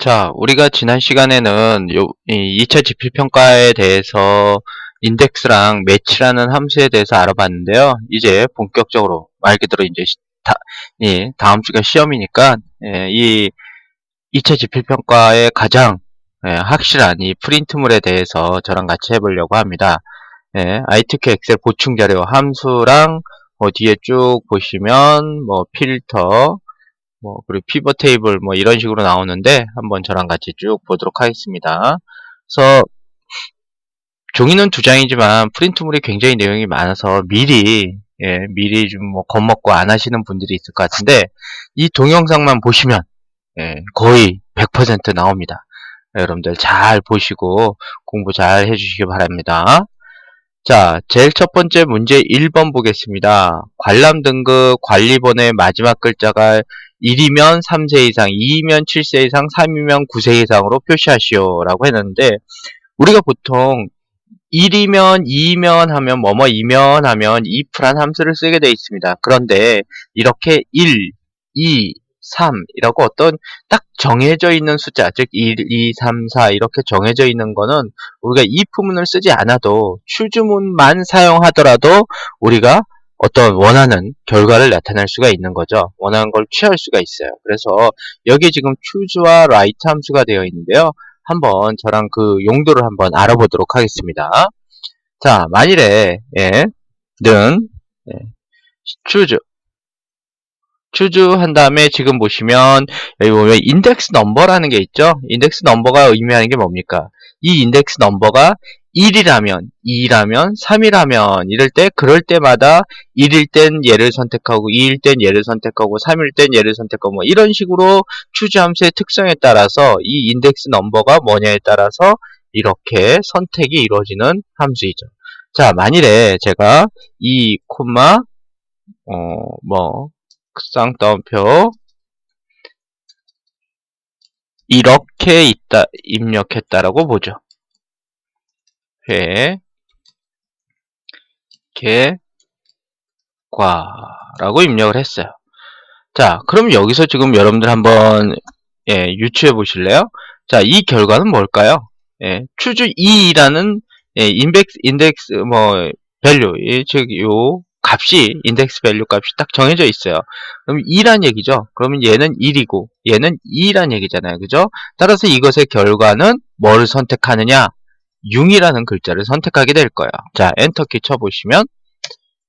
자, 우리가 지난 시간에는 이 2차 지필평가에 대해서 인덱스랑 매치라는 함수에 대해서 알아봤는데요. 이제 본격적으로 말 그대로 이제 다음 주가 시험이니까 이 2차 지필평가의 가장 확실한 이 프린트물에 대해서 저랑 같이 해보려고 합니다. ITK 엑셀 보충 자료 함수랑 뒤에 쭉 보시면 필터 그리고 피벗 테이블 이런 식으로 나오는데 한번 저랑 같이 쭉 보도록 하겠습니다. 그래서 종이는 2장이지만 프린트물이 굉장히 내용이 많아서 미리 좀 겁먹고 안 하시는 분들이 있을 것 같은데 이 동영상만 보시면 거의 100% 나옵니다. 여러분들 잘 보시고 공부 잘 해주시기 바랍니다. 자, 제일 첫 번째 문제 1번 보겠습니다. 관람 등급 관리번호의 마지막 글자가 1이면 3세 이상, 2이면 7세 이상, 3이면 9세 이상으로 표시하시오 라고 했는데 우리가 보통 1이면 2이면 하면 뭐뭐이면 하면 if란 함수를 쓰게 되어 있습니다. 그런데 이렇게 1, 2, 3 이라고 어떤 딱 정해져 있는 숫자, 즉 1, 2, 3, 4 이렇게 정해져 있는 거는 우리가 if문을 쓰지 않아도 추주문만 사용하더라도 우리가 어떤 원하는 결과를 나타낼 수가 있는 거죠. 원하는 걸 취할 수가 있어요. 그래서 여기 지금 choose와 write 함수가 되어 있는데요. 한번 저랑 그 용도를 한번 알아보도록 하겠습니다. 자, 만일에 는 choose 한 다음에 지금 보시면 여기 보면 인덱스 넘버라는 게 있죠. 인덱스 넘버가 의미하는 게 뭡니까? 이 인덱스 넘버가 1이라면, 2라면, 3이라면 이럴 때 그럴 때마다 1일 땐 얘를 선택하고 2일 땐 얘를 선택하고 3일 땐 얘를 선택하고 이런 식으로 choose 함수의 특성에 따라서 이 인덱스 넘버가 뭐냐에 따라서 이렇게 선택이 이루어지는 함수이죠. 자, 만일에 제가 2, 쌍따옴표 이렇게 입력했다라고 보죠. 결과라고 입력을 했어요. 자, 그럼 여기서 지금 여러분들 한번 유추해 보실래요? 자, 이 결과는 뭘까요? choose 2라는 인덱스 밸류, 즉 요 값이 인덱스 밸류 값이 딱 정해져 있어요. 그럼 2란 얘기죠. 그러면 얘는 1이고 얘는 2란 얘기잖아요. 그죠? 따라서 이것의 결과는 뭐를 선택하느냐? 6이라는 글자를 선택하게 될 거예요. 자, 엔터키 쳐보시면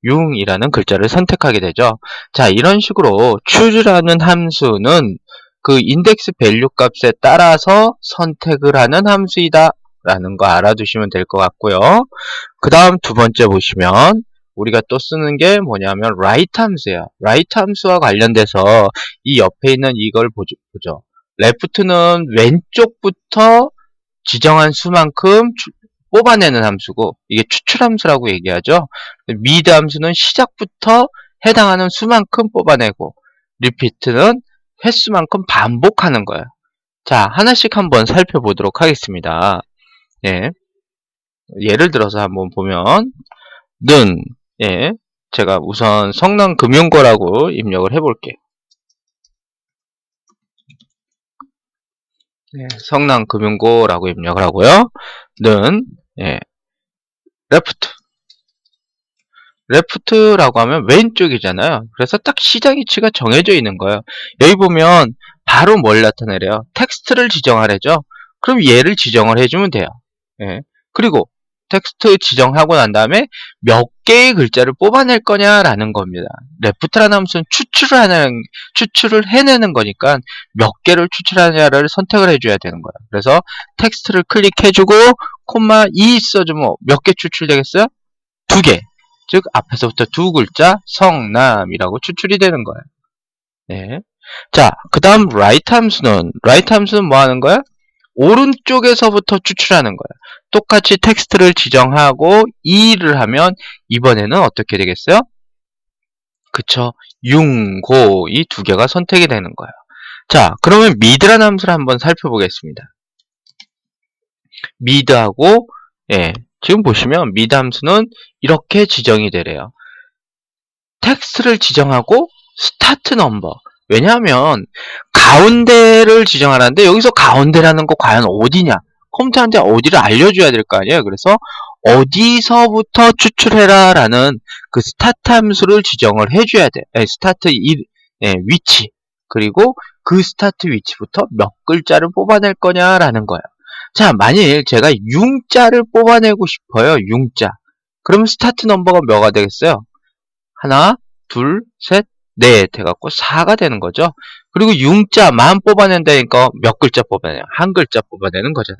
6이라는 글자를 선택하게 되죠. 자, 이런 식으로 choose라는 함수는 그 인덱스 밸류 값에 따라서 선택을 하는 함수이다 라는 거 알아두시면 될 것 같고요. 그 다음 두 번째 보시면 우리가 또 쓰는 게 뭐냐면 write 함수예요. write 함수와 관련돼서 이 옆에 있는 이걸 보죠. left는 왼쪽부터 지정한 수만큼 뽑아내는 함수고 이게 추출 함수라고 얘기하죠. mid 함수는 시작부터 해당하는 수만큼 뽑아내고 repeat는 횟수만큼 반복하는 거예요. 자, 하나씩 한번 살펴보도록 하겠습니다. 예를 들어서 한번 보면 는 제가 우선 성남금융고라고 입력을 해볼게요. 성남금융고라고 입력을 하고요. 는 레프트라고 하면 왼쪽이잖아요. 그래서 딱 시작 위치가 정해져 있는 거예요. 여기 보면 바로 뭘 나타내래요? 텍스트를 지정하래죠. 그럼 얘를 지정을 해주면 돼요. 그리고 텍스트 지정하고 난 다음에 몇 개의 글자를 뽑아낼 거냐라는 겁니다. 레프트라는 함수는 추출을 해내는 거니까 몇 개를 추출하냐를 선택을 해줘야 되는 거예요. 그래서 텍스트를 클릭해주고 콤마 2 써주면 몇 개 추출되겠어요? 2개. 즉 앞에서부터 두 글자 성남이라고 추출이 되는 거예요. 자, 그 다음 write 함수는 뭐 하는 거야? 오른쪽에서부터 추출하는 거예요. 똑같이 텍스트를 지정하고 2를 하면 이번에는 어떻게 되겠어요? 그쵸? 융고 이 두 개가 선택이 되는 거예요. 자, 그러면 mid라는 함수를 한번 살펴보겠습니다. mid하고 지금 보시면 mid 함수는 이렇게 지정이 되래요. 텍스트를 지정하고 스타트 넘버 왜냐하면 가운데를 지정하라는데 여기서 가운데라는 거 과연 어디냐? 컴퓨터한테 어디를 알려줘야 될 거 아니에요. 그래서 어디서부터 추출해라 라는 그 스타트 함수를 지정을 해줘야 돼. 스타트 위치. 그리고 그 스타트 위치부터 몇 글자를 뽑아낼 거냐라는 거예요. 자, 만일 제가 융자를 뽑아내고 싶어요. 융자. 그러면 스타트 넘버가 몇가 되겠어요? 하나, 둘, 셋, 넷 해갖고 4가 되는 거죠. 그리고 융자만 뽑아낸다니까 몇 글자 뽑아내요? 한 글자 뽑아내는 거잖아요.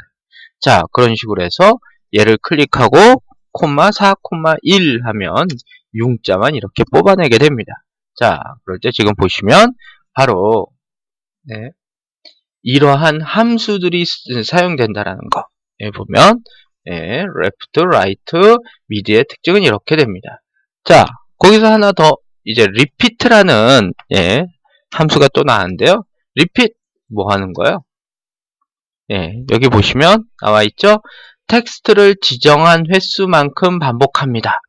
자, 그런 식으로 해서 얘를 클릭하고 콤마 4, 콤마 1 하면 융자만 이렇게 뽑아내게 됩니다. 자, 그럴 때 지금 보시면 바로 네, 이러한 함수들이 사용된다라는 거. 보면 left, right, mid의 특징은 이렇게 됩니다. 자, 거기서 하나 더 이제 repeat라는 함수가 또 나왔는데요. repeat 뭐 하는 거예요? 여기 보시면 나와 있죠? 텍스트를 지정한 횟수만큼 반복합니다.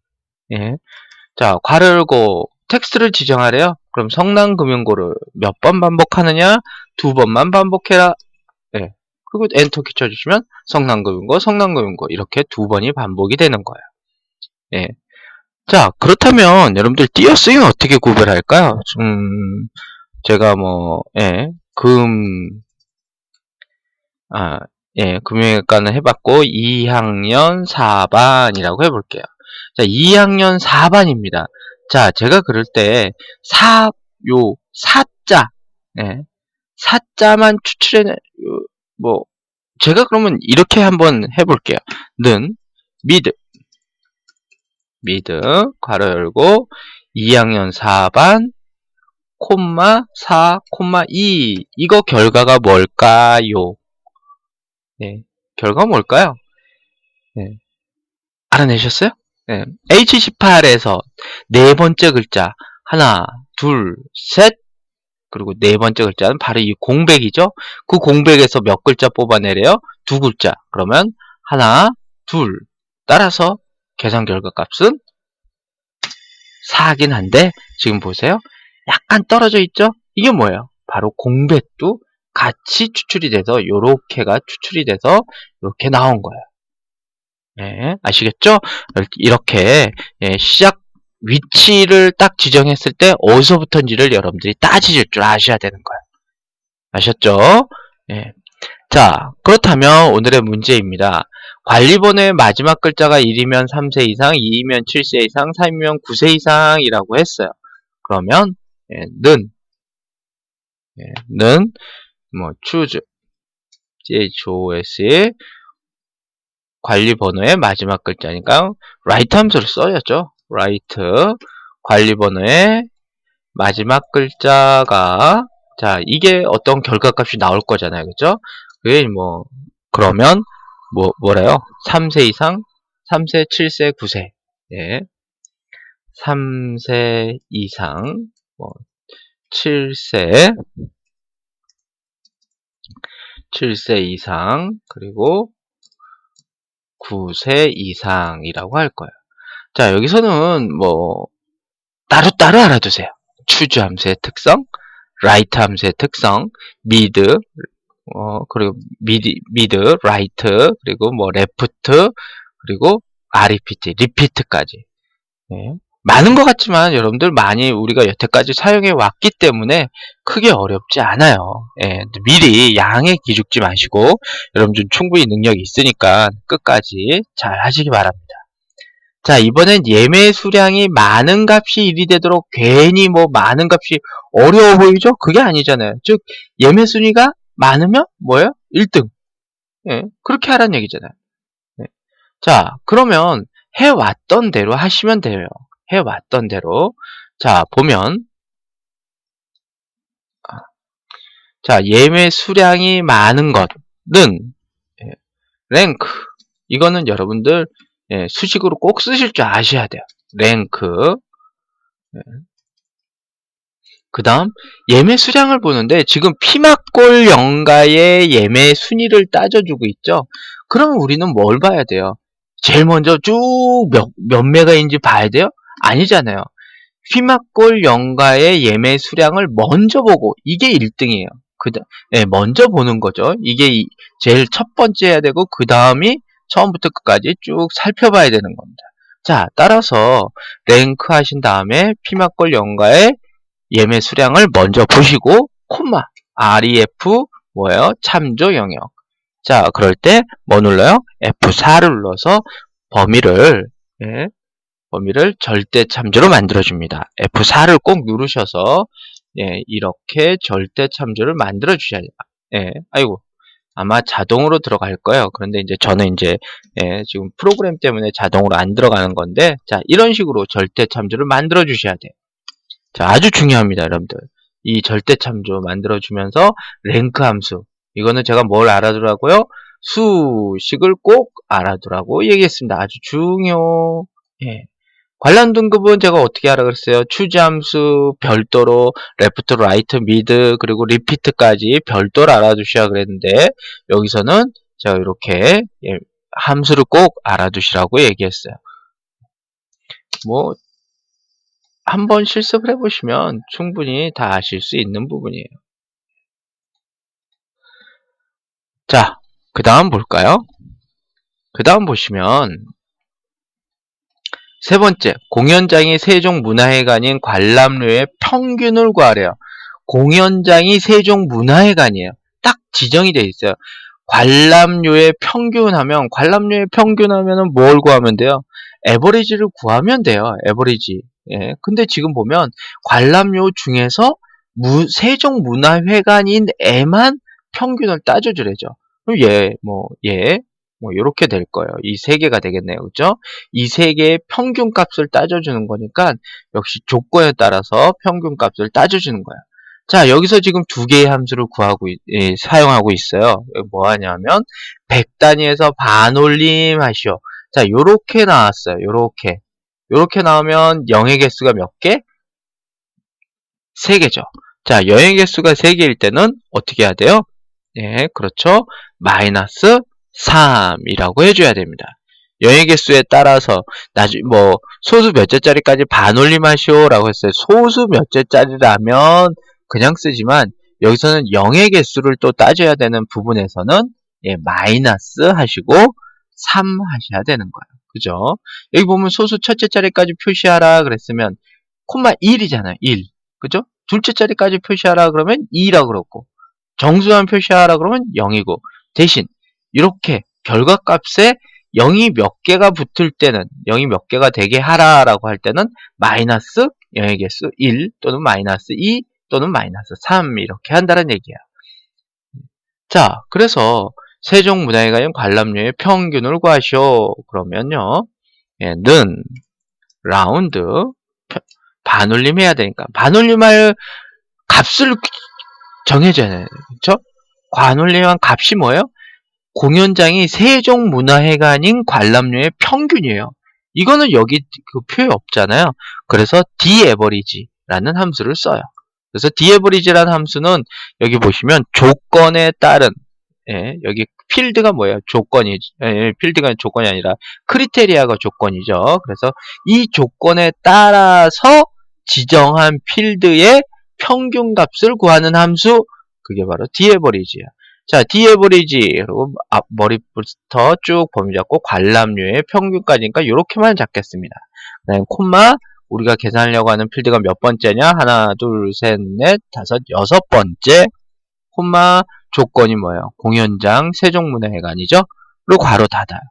자, 괄호 열고 텍스트를 지정하래요. 그럼 성남금융고를 몇 번 반복하느냐? 2번만 반복해라. 그리고 엔터 키 쳐주시면 성남금융고 이렇게 2번이 반복이 되는 거예요. 자, 그렇다면 여러분들 띄어쓰기는 어떻게 구별할까요? 제가 금융외과는 해봤고 2학년 4반이라고 해볼게요. 자, 2학년 4반입니다. 자, 제가 그럴 때 사자, 사자만 추출해, 제가 그러면 이렇게 한번 해볼게요. 는, 미드, 괄호 열고, 2학년 4반, 콤마, 4, 콤마 2. 이거 결과가 뭘까요? 결과가 뭘까요? 알아내셨어요? H18에서 네 번째 글자, 하나, 둘, 셋, 그리고 네 번째 글자는 바로 이 공백이죠? 그 공백에서 몇 글자 뽑아내래요? 두 글자. 그러면 하나, 둘. 따라서 계산 결과 값은 4긴 한데, 지금 보세요. 약간 떨어져 있죠? 이게 뭐예요? 바로 공백도 같이 추출이 돼서, 요렇게가 추출이 돼서, 이렇게 나온 거예요. 아시겠죠? 이렇게, 시작 위치를 딱 지정했을 때 어디서부터인지를 여러분들이 따지실 줄 아셔야 되는 거예요. 아셨죠? 자, 그렇다면 오늘의 문제입니다. 관리번호의 마지막 글자가 1이면 3세 이상, 2이면 7세 이상, 3이면 9세 이상이라고 했어요. 그러면 choose CHOOS 관리번호의 마지막 글자니까 write 함수를 써야죠. write 관리번호의 마지막 글자가 자 이게 어떤 결과값이 나올 거잖아요, 그죠? 그게 그러면 뭐래요? 3세 이상, 3세, 7세, 9세. 3세 이상, 7세 이상, 그리고 9세 이상이라고 할 거예요. 자, 여기서는 따로따로 알아두세요. choose 함수의 특성, write 함수의 특성, mid, 그리고 mid, right, 그리고 left, 그리고 repeat까지. 많은 것 같지만 여러분들 많이 우리가 여태까지 사용해 왔기 때문에 크게 어렵지 않아요. 미리 양해 기죽지 마시고 여러분들 충분히 능력이 있으니까 끝까지 잘 하시기 바랍니다. 자, 이번엔 예매 수량이 많은 값이 1이 되도록 괜히 많은 값이 어려워 보이죠? 그게 아니잖아요. 즉 예매 순위가 많으면 뭐예요? 1등. 그렇게 하라는 얘기잖아요. 자, 그러면 해왔던 대로 하시면 돼요. 해왔던 대로. 자, 보면 자, 예매 수량이 많은 것은 랭크. 이거는 여러분들 수식으로 꼭 쓰실 줄 아셔야 돼요. 랭크. 그 다음 예매 수량을 보는데 지금 피막골 연가의 예매 순위를 따져주고 있죠. 그러면 우리는 뭘 봐야 돼요? 제일 먼저 쭉 몇 매가인지 봐야 돼요? 아니잖아요. 휘막골 연가의 예매 수량을 먼저 보고, 이게 1등이에요. 네, 먼저 보는 거죠. 이게 제일 첫 번째 해야 되고, 그 다음이 처음부터 끝까지 쭉 살펴봐야 되는 겁니다. 자, 따라서 랭크 하신 다음에 휘막골 연가의 예매 수량을 먼저 보시고, 콤마, REF, 뭐예요? 참조 영역. 자, 그럴 때 뭐 눌러요? F4를 눌러서 범위를 절대 참조로 만들어줍니다. F4를 꼭 누르셔서, 이렇게 절대 참조를 만들어 주셔야 돼요. 아이고, 아마 자동으로 들어갈 거예요. 그런데 이제 저는 이제, 지금 프로그램 때문에 자동으로 안 들어가는 건데, 자, 이런 식으로 절대 참조를 만들어 주셔야 돼요. 자, 아주 중요합니다, 여러분들. 이 절대 참조 만들어 주면서 랭크 함수. 이거는 제가 뭘 알아두라고요? 수식을 꼭 알아두라고 얘기했습니다. 아주 중요. 관람 등급은 제가 어떻게 하라 그랬어요? 추지 함수 별도로 레프트, 라이트, 미드, 그리고 리피트까지 별도로 알아두셔야 그랬는데, 여기서는 제가 이렇게 함수를 꼭 알아두시라고 얘기했어요. 뭐 한번 실습을 해보시면 충분히 다 아실 수 있는 부분이에요. 자, 그 다음 볼까요? 그 다음 보시면 세 번째, 공연장이 세종문화회관인 관람료의 평균을 구하래요. 공연장이 세종문화회관이에요. 딱 지정이 되어 있어요. 관람료의 평균 하면, 관람료의 평균 하면은 뭘 구하면 돼요? 에버리지를 구하면 돼요. 에버리지. 근데 지금 보면 관람료 중에서 세종문화회관인에만 평균을 따져주래죠. 그럼 요렇게 될 거예요. 이 세 개가 되겠네요. 그죠? 이 세 개의 평균 값을 따져주는 거니까, 역시 조건에 따라서 평균 값을 따져주는 거예요. 자, 여기서 지금 두 개의 함수를 사용하고 있어요. 뭐 하냐면, 100단위에서 반올림 하시오. 자, 요렇게 나왔어요. 요렇게 나오면 영의 개수가 몇 개? 3개죠. 자, 영의 개수가 3개일 때는 어떻게 해야 돼요? 그렇죠. 마이너스 3이라고 해줘야 됩니다. 영의 개수에 따라서 소수 몇째짜리까지 반올림 하시오라고 했어요. 소수 몇째짜리라면 그냥 쓰지만, 여기서는 영의 개수를 또 따져야 되는 부분에서는 마이너스 하시고 3 하셔야 되는 거예요. 그죠? 여기 보면 소수 첫째짜리까지 표시하라 그랬으면 콤마 1이잖아요. 1. 그죠? 둘째짜리까지 표시하라 그러면 2라고 그랬고, 정수만 표시하라 그러면 0이고, 대신 이렇게 결과값에 0이 몇 개가 붙을 때는, 0이 몇 개가 되게 하라라고 할 때는 마이너스 영의 개수 1 또는 마이너스 2 또는 마이너스 3 이렇게 한다는 얘기예요. 자, 그래서 세종문화회관 관람료의 평균을 구하시오. 그러면요, 는 라운드 반올림 해야 되니까 반올림할 값을 정해줘야 돼요. 그렇죠? 반올림한 값이 뭐예요? 공연장이 세종문화회관인 관람료의 평균이에요. 이거는 여기 그 표에 없잖아요. 그래서 daverage라는 함수를 써요. 그래서 daverage라는 함수는 여기 보시면 조건에 따른, 여기 필드가 뭐예요? 필드가 조건이 아니라 크리테리아가 조건이죠. 그래서 이 조건에 따라서 지정한 필드의 평균 값을 구하는 함수, 그게 바로 daverage예요. 자, daverage, 그리고 머리부터 쭉 범위 잡고 관람료의 평균까지니까 이렇게만 잡겠습니다. 그 다음에 콤마, 우리가 계산하려고 하는 필드가 몇 번째냐? 하나, 둘, 셋, 넷, 다섯, 여섯 번째. 콤마, 조건이 뭐예요? 공연장 세종문화회관이죠? 그리고 괄호 닫아요.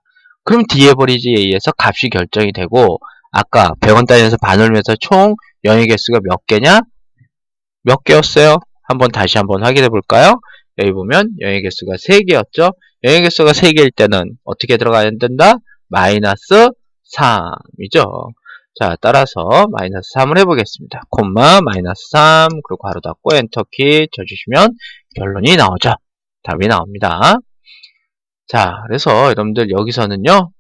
그럼 daverage에 의해서 값이 결정이 되고, 아까 100원 단위에서 반올면서 총 영의 개수가 몇 개냐? 몇 개였어요? 다시 한번 확인해 볼까요? 여기 보면 영의 개수가 3개였죠? 영의 개수가 3개일 때는 어떻게 들어가야 된다? 마이너스 3이죠. 자, 따라서 마이너스 3을 해보겠습니다. 콤마 마이너스 3 그리고 괄호 닫고 엔터키 쳐주시면 결론이 나오죠. 답이 나옵니다. 자, 그래서 여러분들 여기서는요,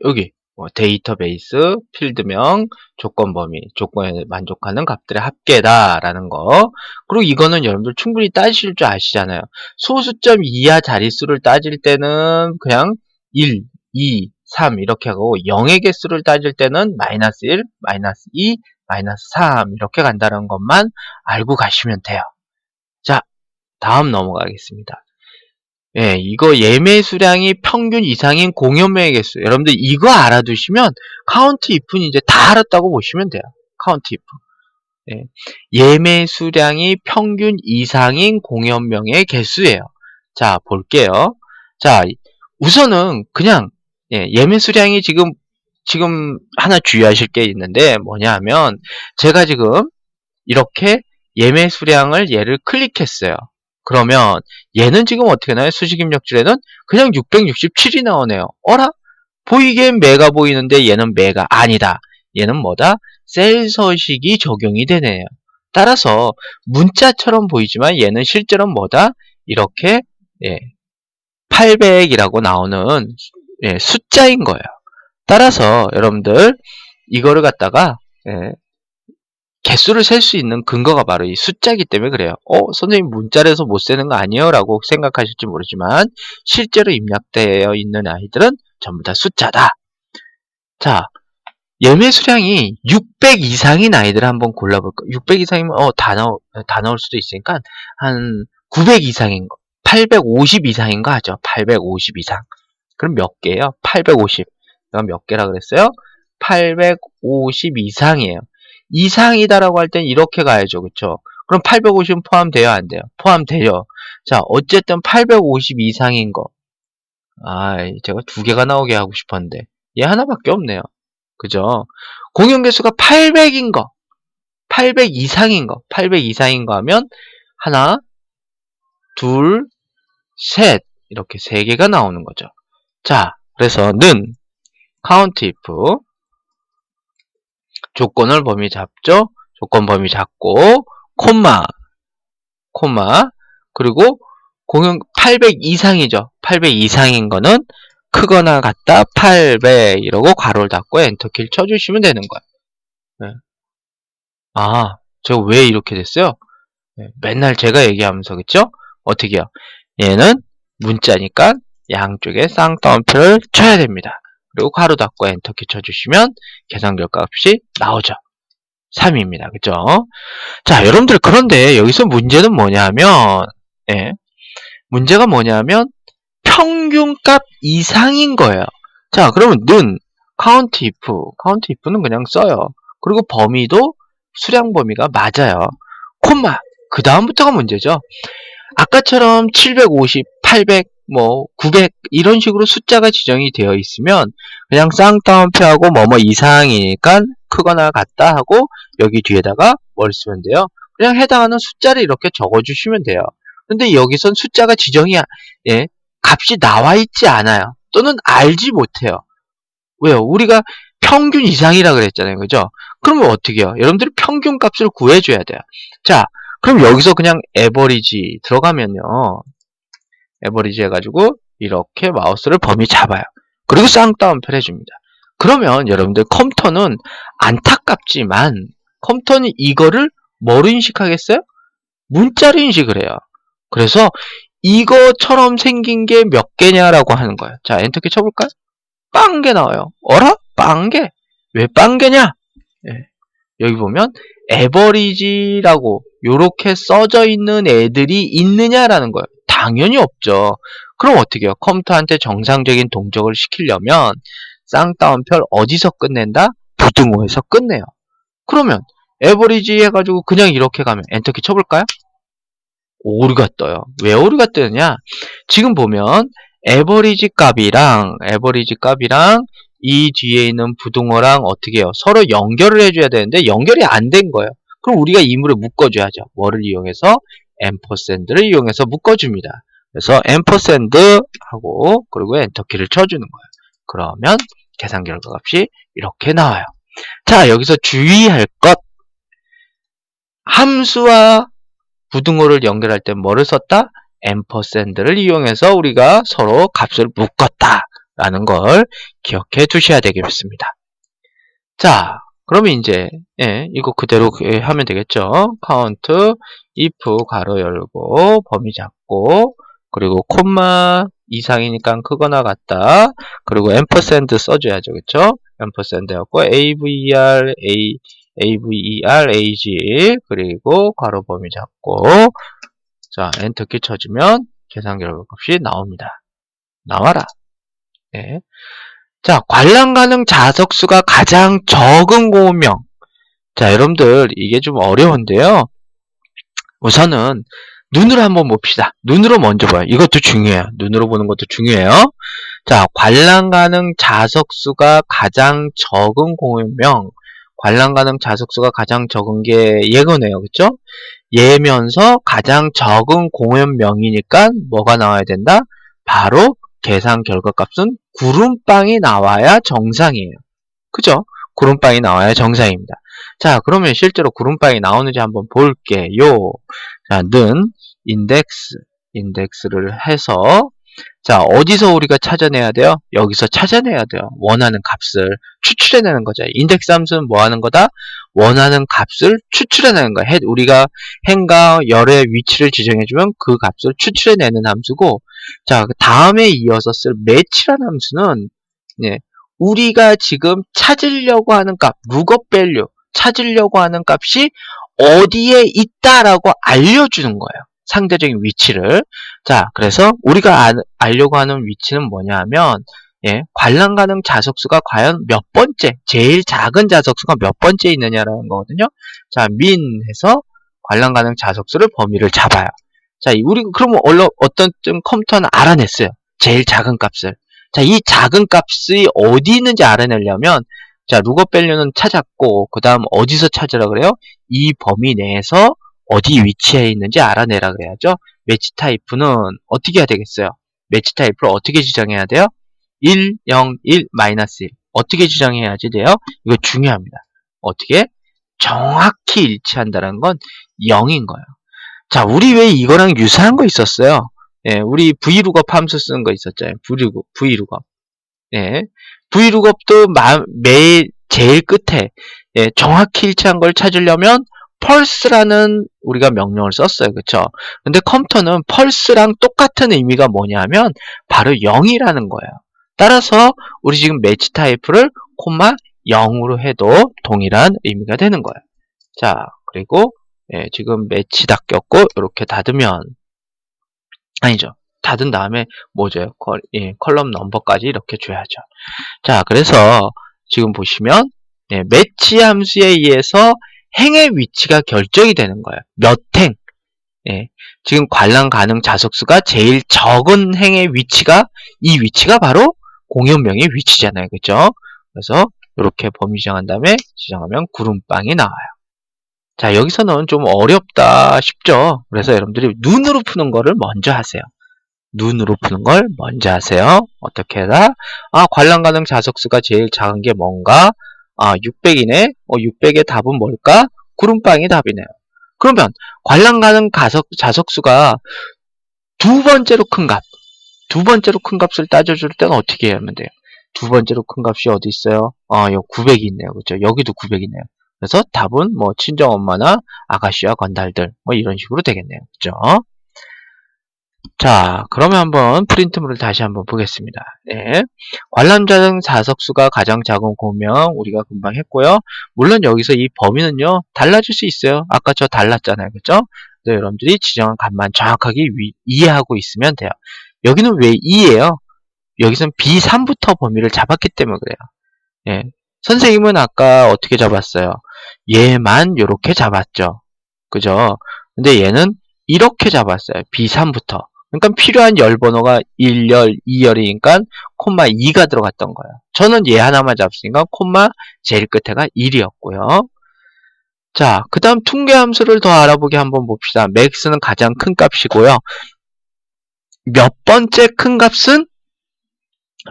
여기 데이터베이스, 필드명, 조건범위, 조건에 만족하는 값들의 합계다라는 거. 그리고 이거는 여러분들 충분히 따지실 줄 아시잖아요. 소수점 이하 자릿수를 따질 때는 그냥 1, 2, 3 이렇게 하고 0의 개수를 따질 때는 마이너스 1, 마이너스 2, 마이너스 3 이렇게 간다는 것만 알고 가시면 돼요. 자, 다음 넘어가겠습니다. 예, 이거 예매 수량이 평균 이상인 공연매의 개수. 여러분들 이거 알아두시면 카운트 if는 이제 다 알았다고 보시면 돼요. 카운트 if. 예, 예매 수량이 평균 이상인 공연명의 개수예요. 자, 볼게요. 자, 우선은 그냥 예매 수량이 지금 하나 주의하실 게 있는데 뭐냐 하면 제가 지금 이렇게 예매 수량을 얘를 클릭했어요. 그러면 얘는 지금 어떻게 나와요? 수식 입력줄에는 그냥 667이 나오네요. 어라? 보이기엔 매가 보이는데 얘는 매가 아니다. 얘는 뭐다? 셀 서식이 적용이 되네요. 따라서 문자처럼 보이지만 얘는 실제로 뭐다? 이렇게 800이라고 나오는 숫자인 거예요. 따라서 여러분들 이거를 갖다가 개수를 셀 수 있는 근거가 바로 이 숫자이기 때문에 그래요. 선생님 문자에서 못 세는 거 아니에요? 라고 생각하실지 모르지만 실제로 입력되어 있는 아이들은 전부 다 숫자다. 자, 예매 수량이 600 이상인 아이들을 한번 골라볼까? 600 이상이면 다 나올 수도 있으니까 한 900 이상인 거, 850 이상인 거 하죠. 850 이상. 그럼 몇 개예요? 850. 내가 몇 개라 그랬어요? 850 이상이에요. 이상이다라고 할 땐 이렇게 가야죠. 그쵸? 그럼 850은 포함돼요? 안 돼요? 포함돼요. 자, 어쨌든 850 이상인 거. 제가 두 개가 나오게 하고 싶었는데 얘 하나밖에 없네요. 그죠? 공연 개수가 800인 거, 800 이상인 거, 800 이상인 거 하면 하나, 둘, 셋 이렇게 세 개가 나오는 거죠. 자, 그래서 는 count if 조건을 범위 잡죠. 조건 범위 잡고 콤마 그리고 공연 800 이상이죠. 800 이상인 거는 크거나 같다 800 이러고 괄호를 닫고 엔터키를 쳐주시면 되는 거예요. 제가 왜 이렇게 됐어요? 맨날 제가 얘기하면서 그쵸? 어떻게 해요? 얘는 문자니까 양쪽에 쌍따옴표를 쳐야 됩니다. 그리고 괄호 닫고 엔터키 쳐주시면 계산 결과 값이 나오죠. 3입니다. 그죠? 자, 여러분들 그런데 여기서 문제는 뭐냐면 문제가 뭐냐면 평균값 이상인 거예요. 자, 그러면 는 count if는 그냥 써요. 그리고 범위도 수량 범위가 맞아요. 콤마 그 다음부터가 문제죠. 아까처럼 750, 800, 900 이런 식으로 숫자가 지정이 되어 있으면 그냥 쌍따옴표하고 뭐뭐 이상이니까 크거나 같다 하고 여기 뒤에다가 뭘 쓰면 돼요? 그냥 해당하는 숫자를 이렇게 적어주시면 돼요. 근데 여기선 숫자가 지정이 값이 나와 있지 않아요. 또는 알지 못해요. 왜요? 우리가 평균 이상이라 그랬잖아요. 그죠? 그러면 어떻게 해요? 여러분들이 평균 값을 구해줘야 돼요. 자, 그럼 여기서 그냥 에버리지 들어가면요. 에버리지 해가지고 이렇게 마우스를 범위 잡아요. 그리고 쌍따옴표를 해줍니다. 그러면 여러분들 컴퓨터는 안타깝지만 컴퓨터는 이거를 뭐로 인식하겠어요? 문자로 인식을 해요. 그래서 이거처럼 생긴 게 몇 개냐라고 하는 거예요. 자, 엔터키 쳐볼까요? 빵개 나와요. 어라? 빵개? 왜 빵개냐? 여기 보면 에버리지라고 요렇게 써져 있는 애들이 있느냐라는 거예요. 당연히 없죠. 그럼 어떻게 해요? 컴퓨터한테 정상적인 동작을 시키려면 쌍따옴표를 어디서 끝낸다? 부등호에서 끝내요. 그러면 에버리지 해가지고 그냥 이렇게 가면 엔터키 쳐볼까요? 오류가 떠요. 왜 오류가 뜨느냐? 지금 보면 에버리지 값이랑 이 뒤에 있는 부등호랑 어떻게 해요? 서로 연결을 해줘야 되는데 연결이 안 된 거예요. 그럼 우리가 이물을 묶어줘야죠. 뭐를 이용해서? 앰퍼샌드를 이용해서 묶어줍니다. 그래서 앰퍼샌드 하고 그리고 엔터키를 쳐주는 거예요. 그러면 계산 결과 값이 이렇게 나와요. 자, 여기서 주의할 것. 함수와 부등호를 연결할 때 뭐를 썼다? 앰퍼샌드를 이용해서 우리가 서로 값을 묶었다 라는 걸 기억해 두셔야 되겠습니다. 자, 그러면 이제 이거 그대로 하면 되겠죠. count if 가로 열고 범위 잡고 그리고 콤마 이상이니까 크거나 같다. 그리고 앰퍼샌드 써줘야죠. 그쵸? 앰퍼샌드였고 AVERAG 그리고 괄호 범위 잡고 자 엔터키 쳐주면 계산 결과값이 나옵니다. 나와라. 네. 자 관람 가능 자석수가 가장 적은 공원명. 자 여러분들 이게 좀 어려운데요. 우선은 눈으로 한번 봅시다. 눈으로 먼저 봐요. 이것도 중요해요. 눈으로 보는 것도 중요해요. 자, 관람 가능 자석수가 가장 적은 공원명. 관람 가능 자석수가 가장 적은 게 얘거네요. 그쵸? 얘면서 가장 적은 공원명이니까 뭐가 나와야 된다? 바로 계산 결과값은 구름빵이 나와야 정상이에요. 그죠? 구름빵이 나와야 정상입니다. 자, 그러면 실제로 구름빵이 나오는지 한번 볼게요. 자, 는 인덱스를 해서 자, 어디서 우리가 찾아내야 돼요? 여기서 찾아내야 돼요. 원하는 값을 추출해내는 거죠. 인덱스 함수는 뭐 하는 거다? 원하는 값을 추출해내는 거야. 우리가 행과 열의 위치를 지정해주면 그 값을 추출해내는 함수고, 자, 그 다음에 이어서 쓸 매치라는 함수는, 네, 우리가 지금 찾으려고 하는 값, 룩업 밸류, 찾으려고 하는 값이 어디에 있다라고 알려주는 거예요. 상대적인 위치를. 자, 그래서 우리가 알려고 하는 위치는 뭐냐 하면, 예, 관람 가능 자석수가 과연 몇 번째, 제일 작은 자석수가 몇 번째 있느냐라는 거거든요. 자, min 해서 관람 가능 자석수를 범위를 잡아요. 자, 우리 그러면 어떤 컴퓨터는 알아냈어요. 제일 작은 값을. 자, 이 작은 값이 어디 있는지 알아내려면, 자, 룩업 밸류는 찾았고, 그 다음 어디서 찾으라 그래요? 이 범위 내에서 어디 위치에 있는지 알아내라 그래야죠. 매치 타입은 어떻게 해야 되겠어요? 매치 타입을 어떻게 지정해야 돼요? 1, 0, 1, 마이너스 1. 어떻게 지정해야지 돼요? 이거 중요합니다. 어떻게? 정확히 일치한다는 건 0인 거예요. 자, 우리 왜 이거랑 유사한 거 있었어요? 예, 우리 vlookup 함수 쓰는 거 있었잖아요. vlookup. 예. vlookup도 제일 끝에, 예, 정확히 일치한 걸 찾으려면 펄스라는 우리가 명령을 썼어요. 그쵸? 근데 컴퓨터는 펄스랑 똑같은 의미가 뭐냐면 바로 0이라는 거예요. 따라서 우리 지금 매치 타입을 콤마 0으로 해도 동일한 의미가 되는 거예요. 자, 그리고 예, 지금 매치 닫혔고 이렇게 닫으면 아니죠. 닫은 다음에 뭐죠? 컬럼 넘버까지 이렇게 줘야죠. 자, 그래서 지금 보시면 예, 매치 함수에 의해서 행의 위치가 결정이 되는 거예요. 몇 행. 예, 지금 관람 가능 자석수가 제일 적은 행의 위치가 이 위치가 바로 공연명의 위치잖아요. 그죠? 그래서 이렇게 범위 지정한 다음에 지정하면 구름빵이 나와요. 자, 여기서는 좀 어렵다 싶죠? 그래서 여러분들이 눈으로 푸는 거를 먼저 하세요. 눈으로 푸는 걸 먼저 하세요. 어떻게 해라? 아, 관람 가능 자석수가 제일 작은 게 뭔가? 아, 600이네? 600의 답은 뭘까? 구름빵이 답이네요. 그러면 관람 가능 자석수가 두 번째로 큰 값을 따져줄 때는 어떻게 하면 돼요? 두 번째로 큰 값이 어디 있어요? 여기 900이 있네요. 그죠? 여기도 900이네요. 그래서 답은 뭐 친정엄마나 아가씨와 건달들 뭐 이런 식으로 되겠네요. 그죠? 자, 그러면 한번 프린트물을 다시 한번 보겠습니다. 네. 관람 가능 자석수가 가장 작은 공명 우리가 금방 했고요. 물론 여기서 이 범위는요 달라질 수 있어요. 아까 저 달랐잖아요. 그죠? 여러분들이 지정한 값만 정확하게 이해하고 있으면 돼요. 여기는 왜 2예요? 여기서는 B3부터 범위를 잡았기 때문에 그래요. 예. 선생님은 아까 어떻게 잡았어요? 얘만 이렇게 잡았죠. 그죠? 근데 얘는 이렇게 잡았어요. B3부터. 그러니까 필요한 열 번호가 1열, 2열이니까 콤마 2가 들어갔던 거예요. 저는 얘 하나만 잡았으니까 콤마 제일 끝에가 1이었고요. 자, 그 다음 퉁계 함수를 더 알아보게 한번 봅시다. max는 가장 큰 값이고요. 몇 번째 큰 값은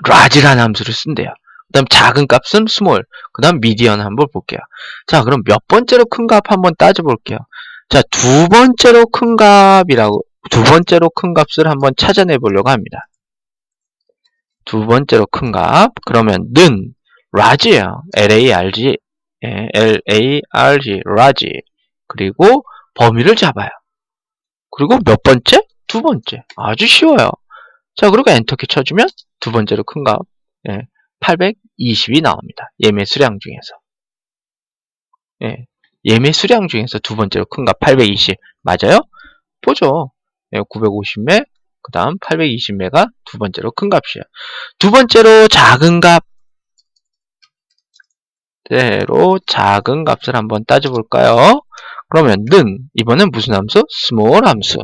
large라는 함수를 쓴대요. 그 다음 작은 값은 small, 그 다음 medium 한번 볼게요. 자, 그럼 몇 번째로 큰 값 한번 따져볼게요. 자, 두 번째로 큰 값을 한번 찾아내 보려고 합니다. 두 번째로 큰 값, 그러면 는 large예요. large, large. 그리고 범위를 잡아요. 그리고 몇 번째? 두 번째. 아주 쉬워요. 자, 그리고 엔터키 쳐주면 두 번째로 큰 값, 820이 나옵니다. 예매 수량 중에서. 예매 수량 중에서 두 번째로 큰 값 820. 맞아요? 보죠. 950매, 그 다음 820매가 두 번째로 큰 값이에요. 두 번째로 작은 값, 대로 작은 값을 한번 따져볼까요? 그러면 는, 이번엔 무슨 함수? small 함수.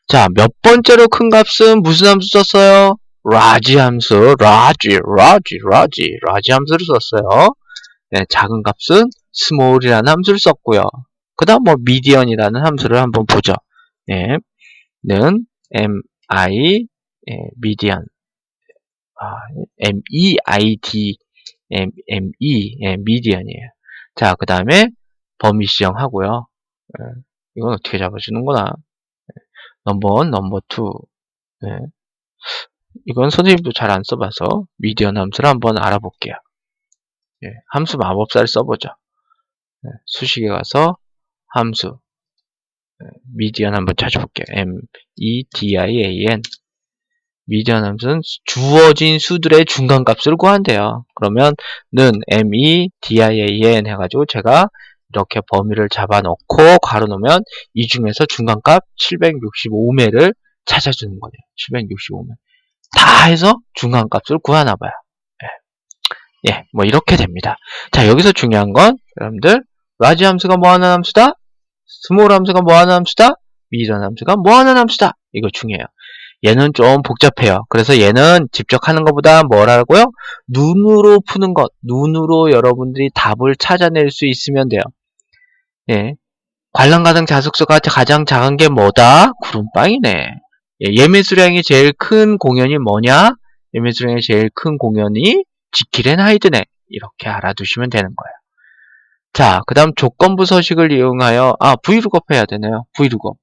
자, 몇 번째로 큰 값은 무슨 함수 썼어요? large 함수, large 함수를 썼어요. 작은 값은 small이라는 함수를 썼고요. 그 다음 뭐 median이라는 함수를 한번 보죠. 는 mi, median, meid, median이에요. 자, 그 다음에 범위 지정하고요. 이건 어떻게 잡아주는구나. 넘버 1, 넘버 2. 이건 선생님도 잘 안 써봐서 미디언 함수를 한번 알아볼게요. 함수 마법사를 써보죠. 수식에 가서 함수 미디언 한번 찾아볼게요. median. 미디언 함수는 주어진 수들의 중간값을 구한대요. 그러면 는 median 해가지고 제가 이렇게 범위를 잡아놓고 괄호 놓으면 이 중에서 중간값 765매를 찾아주는 거예요. 765매. 다 해서 중간값을 구하나봐요. 뭐 이렇게 됩니다. 자, 여기서 중요한 건 여러분들 large 함수가 뭐하는 함수다? small 함수가 뭐하는 함수다? median 함수가 뭐하는 함수다? 이거 중요해요. 얘는 좀 복잡해요. 그래서 얘는 직접 하는 것보다 뭐라고요? 눈으로 푸는 것. 눈으로 여러분들이 답을 찾아낼 수 있으면 돼요. 관람가등 자숙수가 가장 작은 게 뭐다? 구름빵이네. 예매 수량이 제일 큰 공연이 뭐냐? 예매 수량이 제일 큰 공연이 지킬 앤 하이드네. 이렇게 알아두시면 되는 거예요. 자, 그 다음 조건부 서식을 이용하여 vlookup 해야 되네요. vlookup.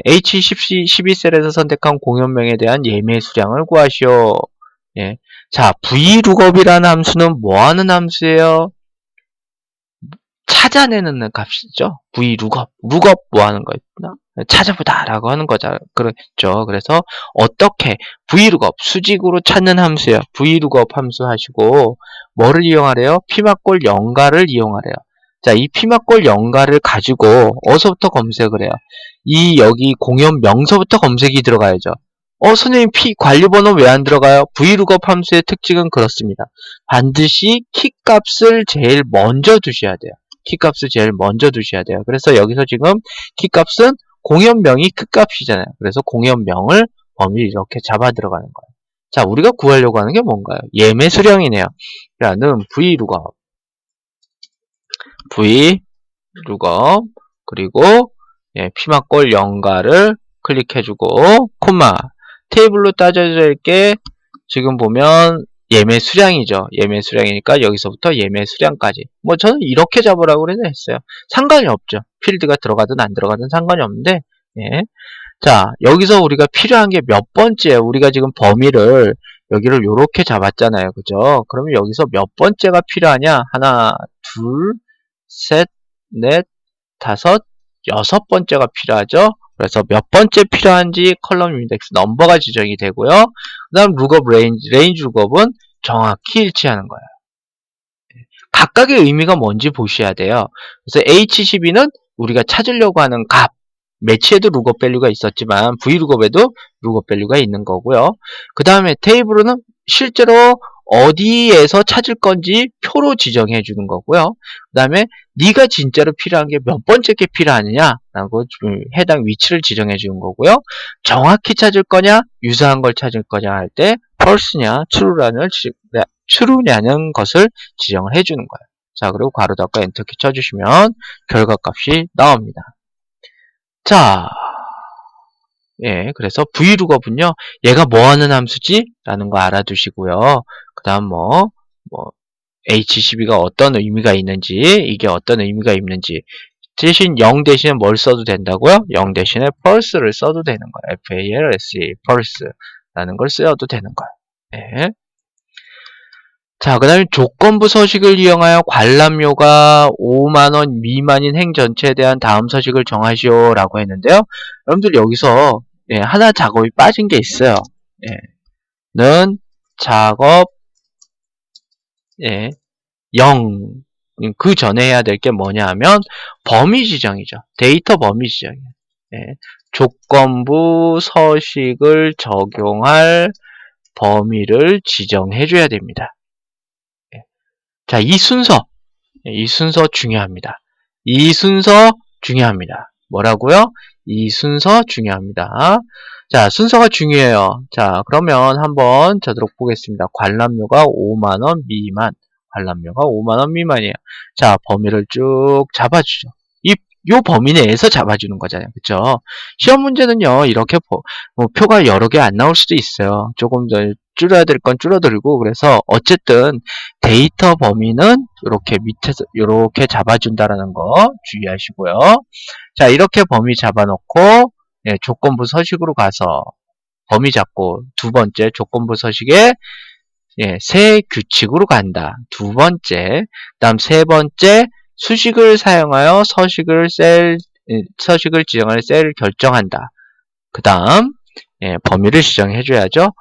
H12셀에서 선택한 공연명에 대한 예매 수량을 구하시오. 자, vlookup이라는 함수는 뭐하는 함수예요? 찾아내는 값이죠. vlookup. lookup 뭐하는 거 있나? 찾아보다 라고 하는 거죠. 그렇죠. 그래서 어떻게 vlookup 수직으로 찾는 함수예요. vlookup 함수 하시고 뭐를 이용하래요? 피막골 연가를 이용하래요. 자, 이 피막골 연가를 가지고 어디서부터 검색을 해요? 여기 공연 명서부터 검색이 들어가야죠. 선생님 관리번호 왜 안 들어가요? vlookup 함수의 특징은 그렇습니다. 반드시 키값을 제일 먼저 두셔야 돼요. 키값을 제일 먼저 두셔야 돼요. 그래서 여기서 지금 키값은 공연명이 끝값이잖아요. 그래서 공연명을 범위를 이렇게 잡아 들어가는 거예요. 자, 우리가 구하려고 하는 게 뭔가요? 예매 수량이네요. 라는 vlookup. vlookup 그리고 피막골 연가를 클릭해주고 콤마 테이블로 따져질 게 지금 보면 예매 수량이죠. 예매 수량이니까 여기서부터 예매 수량까지. 뭐 저는 이렇게 잡으라고 했어요. 상관이 없죠. 필드가 들어가든 안 들어가든 상관이 없는데 자, 여기서 우리가 필요한 게 몇 번째예요? 우리가 지금 범위를 여기를 이렇게 잡았잖아요. 그죠? 그러면 여기서 몇 번째가 필요하냐? 하나, 둘, 셋, 넷, 다섯, 여섯 번째가 필요하죠. 그래서 몇 번째 필요한지 컬럼 인덱스 넘버가 지정이 되고요. 그 다음 룩업 레인지 룩업은 정확히 일치하는 거예요. 각각의 의미가 뭔지 보셔야 돼요. 그래서 H12는 우리가 찾으려고 하는 값, 매치에도 룩업 밸류가 있었지만 vlookup에도 룩업 밸류가 있는 거고요. 그 다음에 테이블은 실제로 어디에서 찾을 건지 표로 지정해 주는 거고요. 그 다음에 네가 진짜로 필요한 게 몇 번째 게 필요하느냐라고 해당 위치를 지정해 주는 거고요. 정확히 찾을 거냐, 유사한 걸 찾을 거냐 할 때 false냐, true냐는 것을 지정을 해 주는 거예요. 자, 그리고 괄호 닫고 엔터키 쳐주시면 결과값이 나옵니다. 자, 그래서 vlookup은요, 얘가 뭐 하는 함수지? 라는 거 알아두시고요. 그 다음 H12가 어떤 의미가 있는지, 이게 어떤 의미가 있는지, 대신 0 대신에 뭘 써도 된다고요? 0 대신에 false를 써도 되는 거예요. false, false라는 걸 써도 되는 거예요. 자, 그 다음에 조건부 서식을 이용하여 관람료가 5만원 미만인 행 전체에 대한 다음 서식을 정하시오 라고 했는데요. 여러분들 여기서 하나 작업이 빠진 게 있어요. 작업, 0. 그 전에 해야 될 게 뭐냐 하면 범위 지정이죠. 데이터 범위 지정이에요. 조건부 서식을 적용할 범위를 지정해 줘야 됩니다. 자, 이 순서 중요합니다. 이 순서 중요합니다. 뭐라고요? 이 순서 중요합니다. 자, 순서가 중요해요. 자, 그러면 한번 저도록 보겠습니다. 관람료가 5만원 미만. 관람료가 5만원 미만이에요. 자, 범위를 쭉 잡아주죠. 요 범위 내에서 잡아주는 거잖아요. 그쵸? 시험 문제는요, 이렇게 표가 여러 개 안 나올 수도 있어요. 조금 더 줄여야 될 건 줄어들고, 그래서 어쨌든 데이터 범위는 이렇게 밑에서 이렇게 잡아준다라는 거 주의하시고요. 자, 이렇게 범위 잡아놓고, 조건부 서식으로 가서 범위 잡고, 두 번째 조건부 서식에 새 규칙으로 간다. 두 번째, 다음 세 번째, 수식을 사용하여 서식을 지정할 셀을 결정한다. 그 다음, 범위를 지정해줘야죠.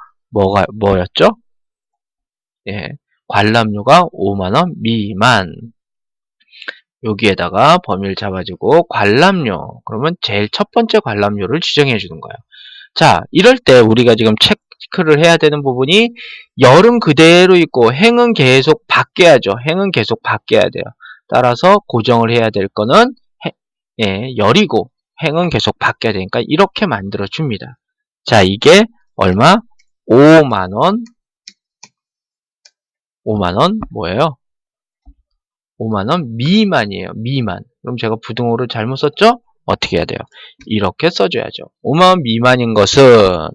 뭐였죠? 관람료가 5만원 미만. 여기에다가 범위를 잡아주고, 관람료. 그러면 제일 첫 번째 관람료를 지정해주는 거예요. 자, 이럴 때 우리가 지금 체크를 해야 되는 부분이 열은 그대로 있고 행은 계속 바뀌어야죠. 행은 계속 바뀌어야 돼요. 따라서 고정을 해야 될 거는 열이고 행은 계속 바뀌어야 되니까 이렇게 만들어 줍니다. 자, 이게 얼마? 5만원. 5만원 뭐예요? 5만원 미만이에요. 미만. 그럼 제가 부등호를 잘못 썼죠? 어떻게 해야 돼요? 이렇게 써줘야죠. 5만원 미만인 것은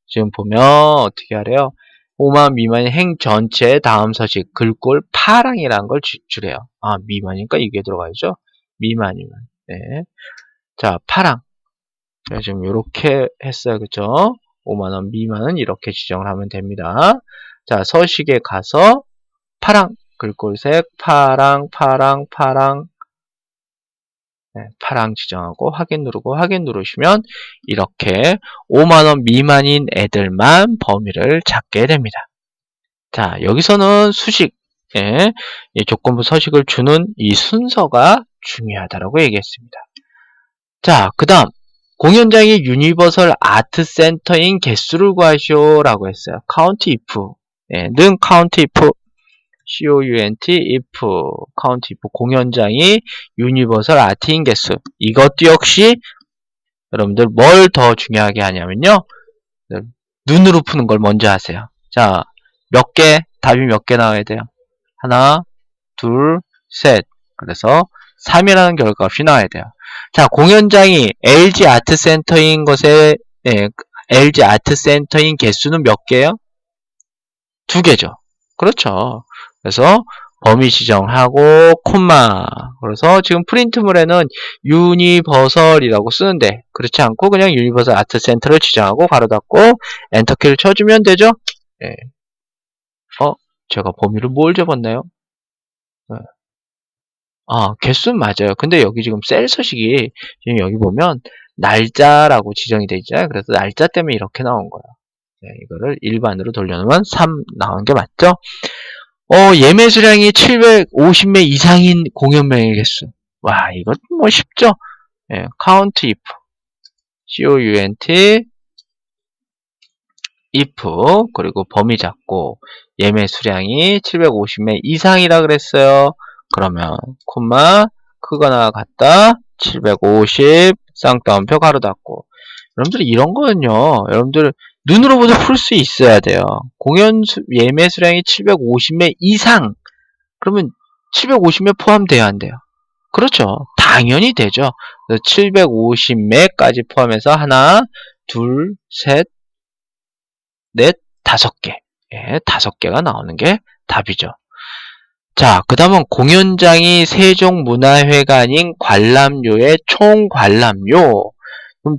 지금 보면 어떻게 하래요? 5만원 미만인 행 전체 다음 서식 글꼴 파랑이라는 걸 주래요. 아, 미만이니까 이게 들어가야죠. 미만이면. 자, 파랑. 제가 지금 이렇게 했어요. 그쵸? 5만원 미만은 이렇게 지정을 하면 됩니다. 자, 서식에 가서 파랑. 글꼴색 파랑. 파랑 지정하고 확인 누르고 확인 누르시면 이렇게 5만원 미만인 애들만 범위를 잡게 됩니다. 자, 여기서는 수식, 이 조건부 서식을 주는 이 순서가 중요하다고 얘기했습니다. 자, 그 다음 공연장이 유니버설 아트 센터인 개수를 구하시오 라고 했어요. count if, 는 count if count if, count if 공연장이 유니버설 아트인 개수. 이것도 역시 여러분들 뭘 더 중요하게 하냐면요, 눈으로 푸는 걸 먼저 하세요. 자, 몇 개, 답이 몇 개 나와야 돼요? 하나, 둘, 셋. 그래서 3이라는 결과값이 나와야 돼요. 자, 공연장이 LG 아트센터인 것에 LG 아트센터인 개수는 몇 개예요? 2개죠. 그렇죠. 그래서 범위 지정하고 콤마. 그래서 지금 프린트물에는 유니버설이라고 쓰는데 그렇지 않고 그냥 유니버설 아트센터를 지정하고 가로 닫고 엔터키를 쳐주면 되죠. 제가 범위를 뭘 접었나요? 개수는 맞아요. 근데 여기 지금 셀 서식이 지금 여기 보면 날짜라고 지정이 되어 있잖아요. 그래서 날짜 때문에 이렇게 나온 거예요. 이거를 일반으로 돌려놓으면 3 나오는 게 맞죠? 예매 수량이 750매 이상인 공연명의 개수. 와, 이것 뭐 쉽죠? count if, count if, 그리고 범위 잡고 예매 수량이 750매 이상이라 그랬어요. 그러면 콤마 크거나 같다 750 쌍따옴표 가로 닫고. 여러분들 이런 거는요, 여러분들 눈으로부터 풀 수 있어야 돼요. 예매 수량이 750매 이상. 그러면 750매 포함돼야 안 돼요? 그렇죠. 당연히 되죠. 750매까지 포함해서 하나, 둘, 셋, 넷, 5개. 5개가 나오는 게 답이죠. 자, 그 다음은 공연장이 세종문화회관인 관람료의 총 관람료. 그럼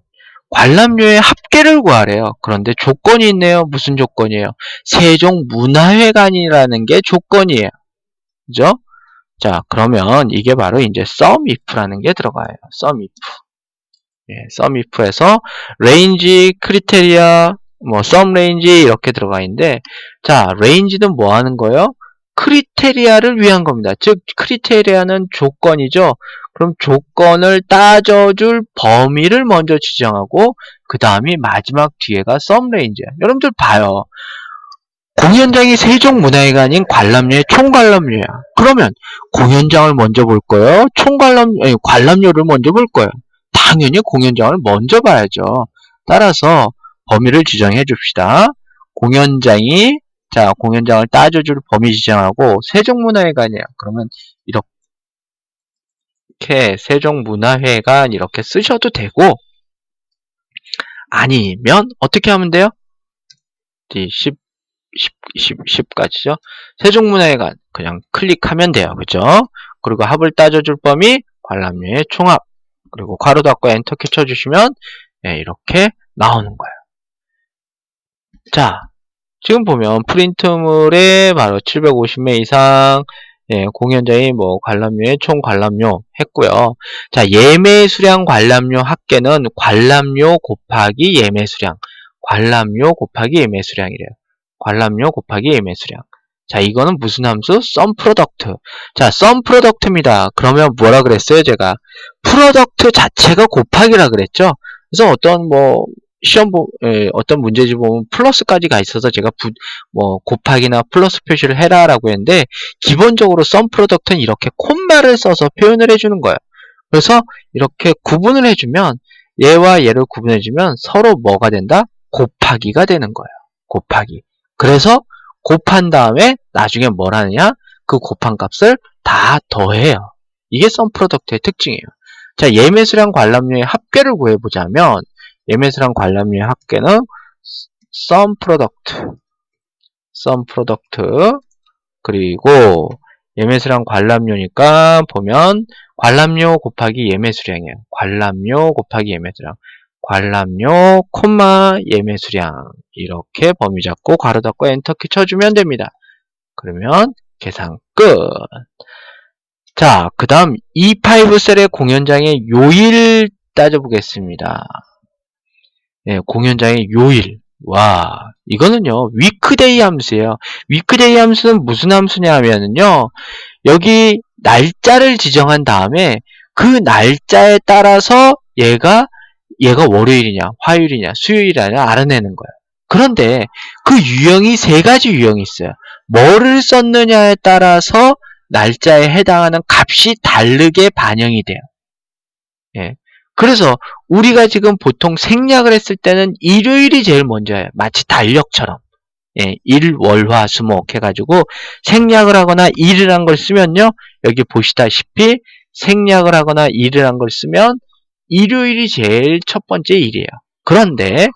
관람료의 합계를 구하래요. 그런데 조건이 있네요. 무슨 조건이에요? 세종문화회관이라는 게 조건이에요. 그죠? 자, 그러면 이게 바로 이제 sum if라는 게 들어가요. sum if. sum if에서 range, criteria, 뭐 sum range 이렇게 들어가 있는데, 자, range는 뭐 하는 거예요? 크리테리아를 위한 겁니다. 즉 크리테리아는 조건이죠. 그럼 조건을 따져줄 범위를 먼저 지정하고 그 다음이 마지막 뒤에가 sum range야. 여러분들 봐요. 공연장이 세종문화회관인 관람료의 총관람료야. 그러면 공연장을 먼저 볼 거예요? 관람료를 먼저 볼 거예요? 당연히 공연장을 먼저 봐야죠. 따라서 범위를 지정해 줍시다. 공연장을 따져줄 범위 지정하고 세종문화회관이야. 그러면 이렇게 세종문화회관 이렇게 쓰셔도 되고, 아니면 어떻게 하면 돼요? 10까지죠. 세종문화회관 그냥 클릭하면 돼요. 그죠? 그리고 합을 따져줄 범위 관람료의 총합, 그리고 괄호 닫고 엔터키 쳐주시면 이렇게 나오는 거예요. 자, 지금 보면 프린트물에 바로 750매 이상 공연장이 뭐 관람료의 총 관람료 했고요. 자, 예매 수량 관람료 합계는 관람료 곱하기 예매 수량, 관람료 곱하기 예매 수량이래요. 관람료 곱하기 예매 수량. 자, 이거는 무슨 함수? sum product. 자, sum product입니다. 그러면 뭐라 그랬어요, 제가? 프로덕트 자체가 곱하기라 그랬죠? 그래서 어떤 문제집 보면 플러스까지 가 있어서 제가 곱하기나 플러스 표시를 해라라고 했는데, 기본적으로 sum product는 이렇게 콤마를 써서 표현을 해주는 거예요. 그래서 이렇게 구분을 해주면, 얘와 얘를 구분해주면 서로 뭐가 된다? 곱하기가 되는 거예요. 곱하기. 그래서 곱한 다음에 나중에 뭘 하느냐? 그 곱한 값을 다 더해요. 이게 sum product의 특징이에요. 자, 예매수량 관람료의 합계를 구해보자면, 예매수량 관람료의 합계는 sum product 그리고 예매수량 관람료니까 보면 관람료 곱하기 예매수량이에요. 관람료 곱하기 예매수량, 관람료 콤마 예매수량, 이렇게 범위 잡고 괄호 닫고 엔터키 쳐주면 됩니다. 그러면 계산 끝. 자, 그 다음 E5셀의 공연장의 요일 따져보겠습니다. 공연장의 요일. 와, 이거는요 weekday 함수예요. weekday 함수는 무슨 함수냐 하면은요, 여기 날짜를 지정한 다음에 그 날짜에 따라서 얘가 월요일이냐 화요일이냐 수요일이냐 알아내는 거예요. 그런데 그 유형이 세 가지 유형이 있어요. 뭐를 썼느냐에 따라서 날짜에 해당하는 값이 다르게 반영이 돼요. 그래서 우리가 지금 보통 생략을 했을 때는 일요일이 제일 먼저예요. 마치 달력처럼. 일, 월, 화, 수, 목 해가지고 생략을 하거나 일을 한 걸 쓰면요, 여기 보시다시피 생략을 하거나 일을 한 걸 쓰면 일요일이 제일 첫 번째 일이에요. 그런데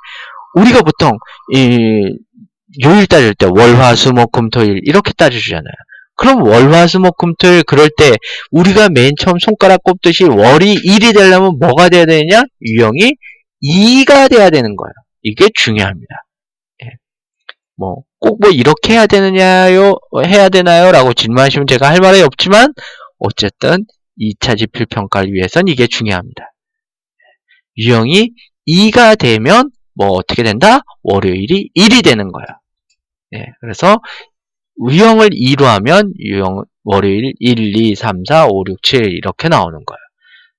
우리가 보통 요일 따질 때 월, 화, 수, 목, 금, 토, 일 이렇게 따져주잖아요. 그럼 월, 화, 수, 목, 금, 토, 일 그럴 때 우리가 맨 처음 손가락 꼽듯이 월이 1이 되려면 뭐가 돼야 되느냐? 유형이 2가 돼야 되는 거예요. 이게 중요합니다. 꼭 이렇게 해야 되나요? 라고 질문하시면 제가 할 말이 없지만, 어쨌든 2차 지필 평가를 위해선 이게 중요합니다. 유형이 2가 되면 어떻게 된다? 월요일이 1이 되는 거야. 그래서 유형을 2로 하면 월요일 1, 2, 3, 4, 5, 6, 7 이렇게 나오는 거예요.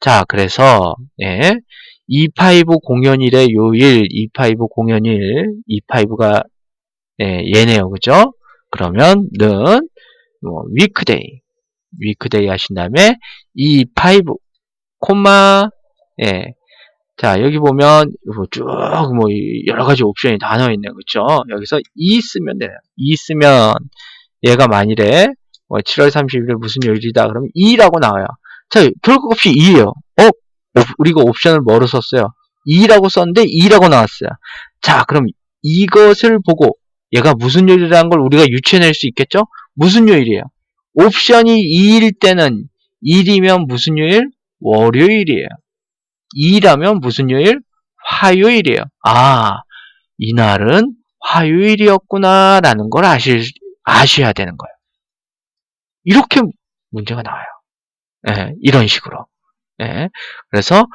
자, 그래서 E5 공연일의 요일, E5 공연일, E5가 얘네요, 그죠? 그러면은 weekday 하신 다음에 E5 콤마 자, 여기 보면 쭉 여러 가지 옵션이 다 나와 있네요, 그죠? 여기서 E 쓰면 돼요. E 쓰면 얘가 만일에 7월 30일 무슨 요일이다 그러면 E라고 나와요. 자, 결국 없이 E예요. 우리가 옵션을 뭐로 썼어요? E라고 썼는데 E라고 나왔어요. 자, 그럼 이것을 보고 얘가 무슨 요일이라는 걸 우리가 유추해낼 수 있겠죠? 무슨 요일이에요? 옵션이 2일 때는 1이면 무슨 요일? 월요일이에요. 2라면 무슨 요일? 화요일이에요. 아, 이날은 화요일이었구나 라는 걸 아셔야 되는 거예요. 이렇게 문제가 나와요. 이런 식으로. 그래서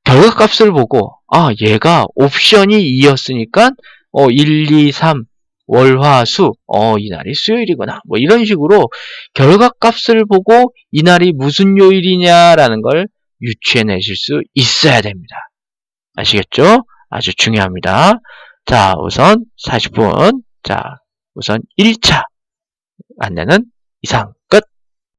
결과값을 보고 얘가 옵션이 2였으니까 1, 2, 3, 월, 화, 수, 이날이 수요일이구나. 뭐 이런 식으로 결과값을 보고 이날이 무슨 요일이냐라는 걸 유추해내실 수 있어야 됩니다. 아시겠죠? 아주 중요합니다. 자, 우선 40분. 자, 우선 1차 안내는 이상.